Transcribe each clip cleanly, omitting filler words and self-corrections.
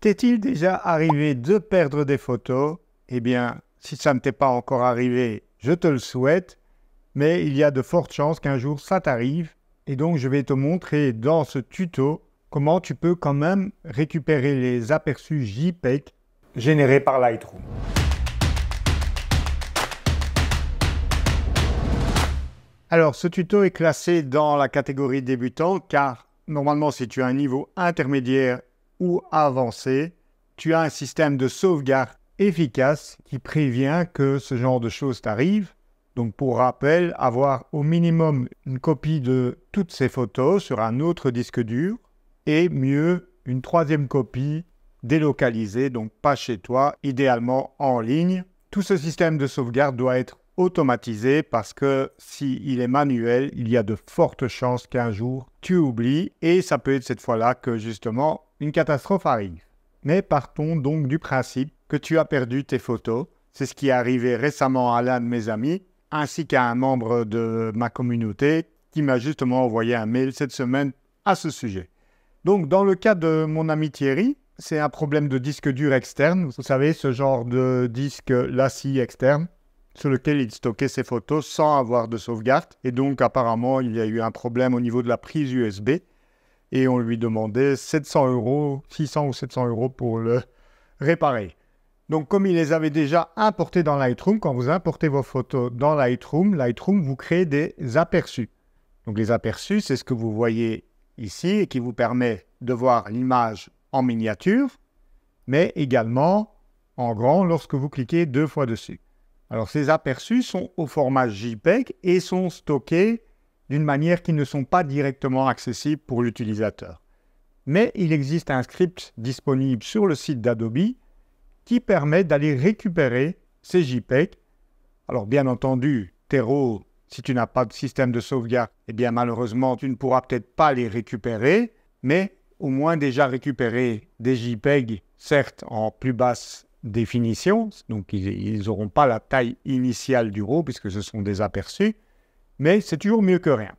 T'est-il déjà arrivé de perdre des photos? Eh bien, si ça ne t'est pas encore arrivé, je te le souhaite, mais il y a de fortes chances qu'un jour ça t'arrive. Et donc, je vais te montrer dans ce tuto comment tu peux quand même récupérer les aperçus JPEG générés par Lightroom. Alors, ce tuto est classé dans la catégorie débutant car normalement, si tu as un niveau intermédiaire ou avancé, tu as un système de sauvegarde efficace qui prévient que ce genre de choses t'arrive. Donc, pour rappel, avoir au minimum une copie de toutes ces photos sur un autre disque dur et mieux, une troisième copie délocalisée, donc pas chez toi, idéalement en ligne. Tout ce système de sauvegarde doit être automatisé parce que s'il est manuel, il y a de fortes chances qu'un jour tu oublies et ça peut être cette fois-là que justement une catastrophe arrive. Mais partons donc du principe que tu as perdu tes photos. C'est ce qui est arrivé récemment à l'un de mes amis ainsi qu'à un membre de ma communauté qui m'a justement envoyé un mail cette semaine à ce sujet. Donc dans le cas de mon ami Thierry, c'est un problème de disque dur externe. Vous savez, ce genre de disque lacis externe sur lequel il stockait ses photos sans avoir de sauvegarde. Et donc, apparemment, il y a eu un problème au niveau de la prise USB. Et on lui demandait 700 €, 600 ou 700 € pour le réparer. Donc, comme il les avait déjà importés dans Lightroom, quand vous importez vos photos dans Lightroom, Lightroom vous crée des aperçus. Donc, les aperçus, c'est ce que vous voyez ici et qui vous permet de voir l'image en miniature, mais également en grand lorsque vous cliquez 2 fois dessus. Alors, ces aperçus sont au format JPEG et sont stockés d'une manière qui ne sont pas directement accessibles pour l'utilisateur. Mais il existe un script disponible sur le site d'Adobe qui permet d'aller récupérer ces JPEG. Alors, bien entendu, Tero, si tu n'as pas de système de sauvegarde, eh bien malheureusement, tu ne pourras peut-être pas les récupérer, mais au moins déjà récupérer des JPEG, certes en plus basse définition, donc ils n'auront pas la taille initiale du RAW puisque ce sont des aperçus, mais c'est toujours mieux que rien.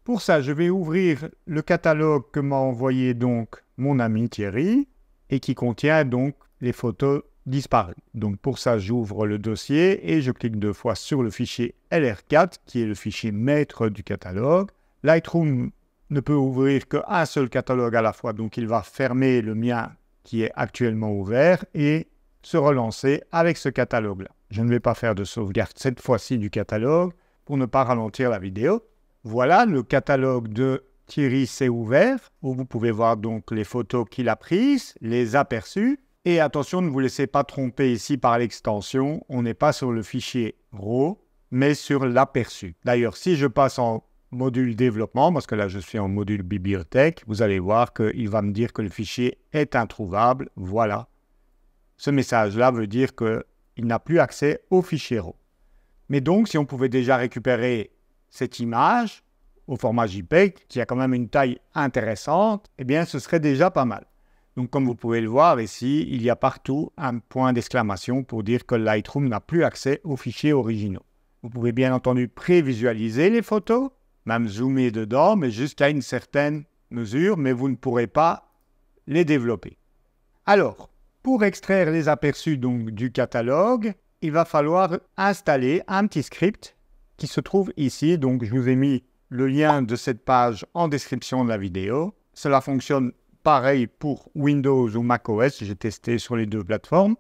Pour ça, je vais ouvrir le catalogue que m'a envoyé donc mon ami Thierry et qui contient donc les photos disparues. Donc pour ça, j'ouvre le dossier et je clique 2 fois sur le fichier LR4 qui est le fichier maître du catalogue. Lightroom ne peut ouvrir qu'un seul catalogue à la fois, donc il va fermer le mien qui est actuellement ouvert et se relancer avec ce catalogue-là. Je ne vais pas faire de sauvegarde cette fois-ci du catalogue pour ne pas ralentir la vidéo. Voilà, le catalogue de Thierry s'est ouvert, où vous pouvez voir donc les photos qu'il a prises, les aperçus. Et attention, ne vous laissez pas tromper ici par l'extension, on n'est pas sur le fichier RAW, mais sur l'aperçu. D'ailleurs, si je passe en module développement, parce que là je suis en module bibliothèque, vous allez voir qu'il va me dire que le fichier est introuvable. Voilà. Ce message-là veut dire qu'il n'a plus accès au fichier RAW. Mais donc, si on pouvait déjà récupérer cette image au format JPEG, qui a quand même une taille intéressante, eh bien, ce serait déjà pas mal. Donc, comme vous pouvez le voir ici, il y a partout un point d'exclamation pour dire que Lightroom n'a plus accès aux fichiers originaux. Vous pouvez bien entendu prévisualiser les photos, même zoomer dedans, mais jusqu'à une certaine mesure, mais vous ne pourrez pas les développer. Alors, pour extraire les aperçus donc, du catalogue, il va falloir installer un petit script qui se trouve ici. Donc, je vous ai mis le lien de cette page en description de la vidéo. Cela fonctionne pareil pour Windows ou macOS. J'ai testé sur les deux plateformes.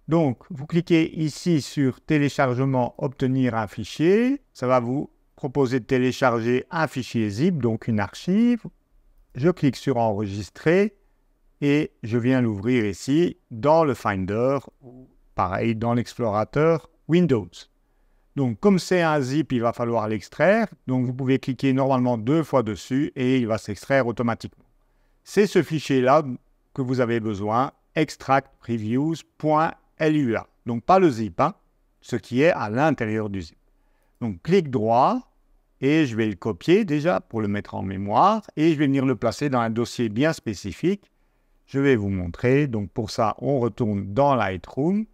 Donc, vous cliquez ici sur téléchargement, obtenir un fichier. Ça va vous proposer de télécharger un fichier zip, donc une archive. Je clique sur enregistrer. Et je viens l'ouvrir ici dans le Finder, ou pareil dans l'explorateur Windows. Donc comme c'est un zip, il va falloir l'extraire. Donc vous pouvez cliquer normalement 2 fois dessus et il va s'extraire automatiquement. C'est ce fichier-là que vous avez besoin, extractpreviews.lua. Donc pas le zip, hein, ce qui est à l'intérieur du zip. Donc clic droit et je vais le copier déjà pour le mettre en mémoire et je vais venir le placer dans un dossier bien spécifique. Je vais vous montrer. Donc, pour ça, on retourne dans Lightroom.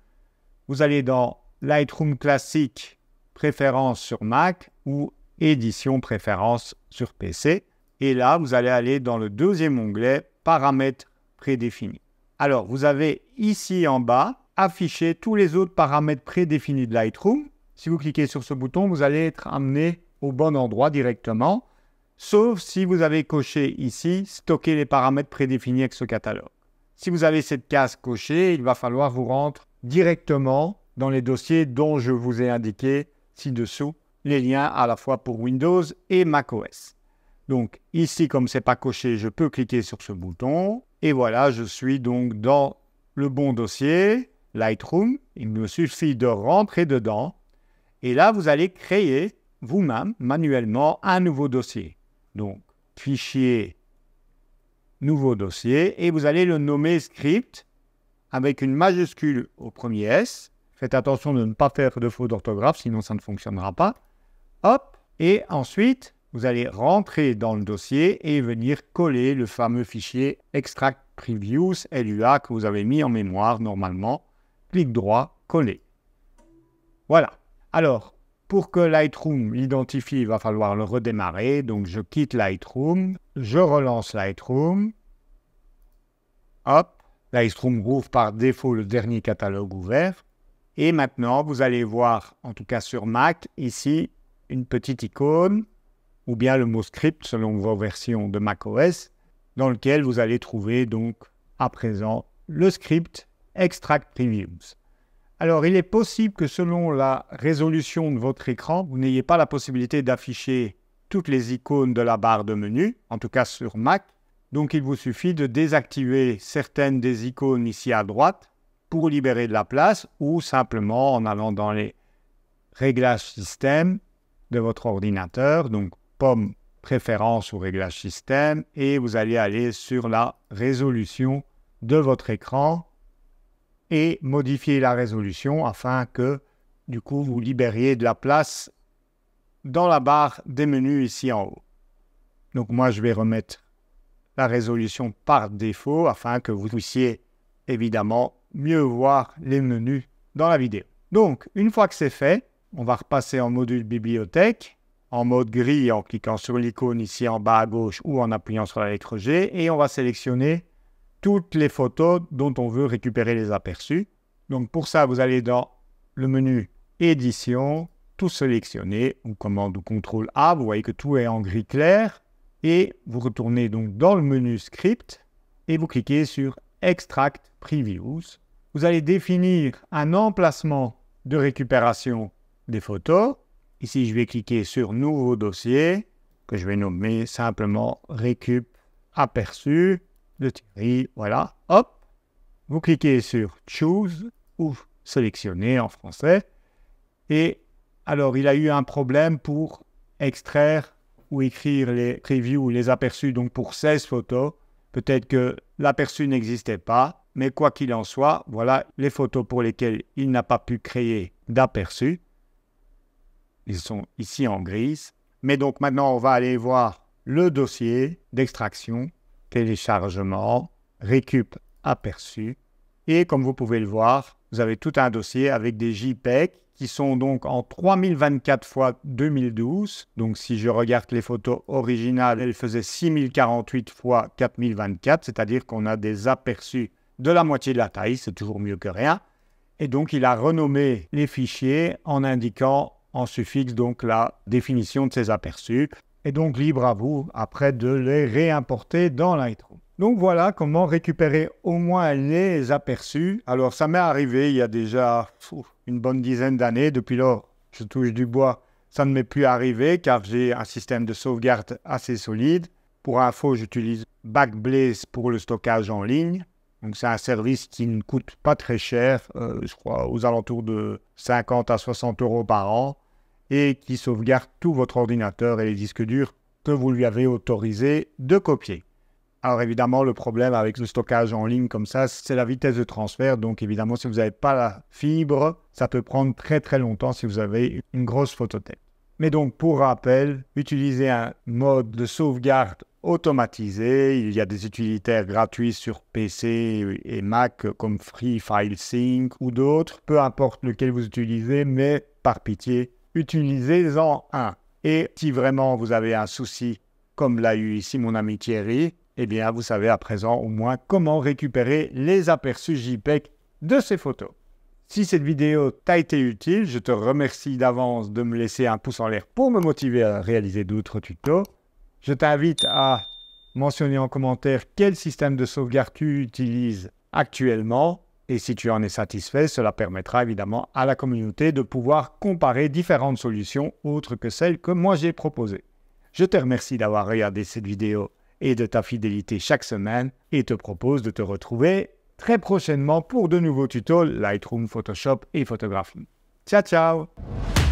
Vous allez dans Lightroom classique, préférences sur Mac ou édition préférences sur PC. Et là, vous allez aller dans le deuxième onglet, paramètres prédéfinis. Alors, vous avez ici en bas affiché tous les autres paramètres prédéfinis de Lightroom. Si vous cliquez sur ce bouton, vous allez être amené au bon endroit directement, sauf si vous avez coché ici « Stocker les paramètres prédéfinis avec ce catalogue ». Si vous avez cette case cochée, il va falloir vous rendre directement dans les dossiers dont je vous ai indiqué ci-dessous les liens à la fois pour Windows et macOS. Donc ici, comme ce n'est pas coché, je peux cliquer sur ce bouton et voilà, je suis donc dans le bon dossier Lightroom. Il me suffit de rentrer dedans et là, vous allez créer vous-même manuellement un nouveau dossier. Donc, fichier, nouveau dossier et vous allez le nommer script avec une majuscule au premier S. Faites attention de ne pas faire de faute d'orthographe, sinon ça ne fonctionnera pas. Hop, et ensuite, vous allez rentrer dans le dossier et venir coller le fameux fichier Extract Previews LUA que vous avez mis en mémoire normalement. Clic droit, coller. Voilà. Alors, pour que Lightroom l'identifie, il va falloir le redémarrer. Donc, je quitte Lightroom, je relance Lightroom. Hop, Lightroom rouvre par défaut le dernier catalogue ouvert. Et maintenant, vous allez voir, en tout cas sur Mac, ici, une petite icône, ou bien le mot script selon vos versions de macOS, dans lequel vous allez trouver donc à présent le script Extract Previews. Alors, il est possible que selon la résolution de votre écran, vous n'ayez pas la possibilité d'afficher toutes les icônes de la barre de menu, en tout cas sur Mac. Donc, il vous suffit de désactiver certaines des icônes ici à droite pour libérer de la place ou simplement en allant dans les réglages système de votre ordinateur, donc pomme préférence ou réglage système, et vous allez aller sur la résolution de votre écran et modifier la résolution afin que, du coup, vous libériez de la place dans la barre des menus ici en haut. Donc, moi, je vais remettre la résolution par défaut afin que vous puissiez, évidemment, mieux voir les menus dans la vidéo. Donc, une fois que c'est fait, on va repasser en module bibliothèque, en mode gris en cliquant sur l'icône ici en bas à gauche ou en appuyant sur la lettre G et on va sélectionner toutes les photos dont on veut récupérer les aperçus. Donc pour ça, vous allez dans le menu Édition, tout sélectionner, ou commande ou CTRL A, vous voyez que tout est en gris clair, et vous retournez donc dans le menu Script, et vous cliquez sur Extract Previews. Vous allez définir un emplacement de récupération des photos. Ici, je vais cliquer sur Nouveau dossier, que je vais nommer simplement Récup Aperçu de Thierry, voilà, hop, vous cliquez sur Choose ou Sélectionner en français et alors il a eu un problème pour extraire ou écrire les previews ou les aperçus donc pour 16 photos, peut-être que l'aperçu n'existait pas, mais quoi qu'il en soit, voilà les photos pour lesquelles il n'a pas pu créer d'aperçu, ils sont ici en grise, mais donc maintenant on va aller voir le dossier d'extraction, téléchargement, récup aperçu. Et comme vous pouvez le voir, vous avez tout un dossier avec des JPEG qui sont donc en 3024 x 2012. Donc si je regarde les photos originales, elles faisaient 6048 x 4024, c'est-à-dire qu'on a des aperçus de la moitié de la taille, c'est toujours mieux que rien. Et donc il a renommé les fichiers en indiquant en suffixe donc la définition de ces aperçus. Et donc libre à vous après de les réimporter dans Lightroom. Donc voilà comment récupérer au moins les aperçus. Alors ça m'est arrivé il y a déjà une bonne dizaine d'années. Depuis lors, je touche du bois, ça ne m'est plus arrivé car j'ai un système de sauvegarde assez solide. Pour info, j'utilise Backblaze pour le stockage en ligne. Donc c'est un service qui ne coûte pas très cher, je crois aux alentours de 50 à 60 € par an. Et qui sauvegarde tout votre ordinateur et les disques durs que vous lui avez autorisé de copier. Alors évidemment, le problème avec le stockage en ligne comme ça, c'est la vitesse de transfert. Donc évidemment, si vous n'avez pas la fibre, ça peut prendre très très longtemps si vous avez une grosse photothèque. Mais donc pour rappel, utilisez un mode de sauvegarde automatisé. Il y a des utilitaires gratuits sur PC et Mac comme Free File Sync ou d'autres. Peu importe lequel vous utilisez, mais par pitié, utilisez-en un. Et si vraiment vous avez un souci, comme l'a eu ici mon ami Thierry, eh bien vous savez à présent au moins comment récupérer les aperçus JPEG de ces photos. Si cette vidéo t'a été utile, je te remercie d'avance de me laisser un pouce en l'air pour me motiver à réaliser d'autres tutos. Je t'invite à mentionner en commentaire quel système de sauvegarde tu utilises actuellement. Et si tu en es satisfait, cela permettra évidemment à la communauté de pouvoir comparer différentes solutions autres que celles que moi j'ai proposées. Je te remercie d'avoir regardé cette vidéo et de ta fidélité chaque semaine et te propose de te retrouver très prochainement pour de nouveaux tutos Lightroom, Photoshop et photographie. Ciao, ciao!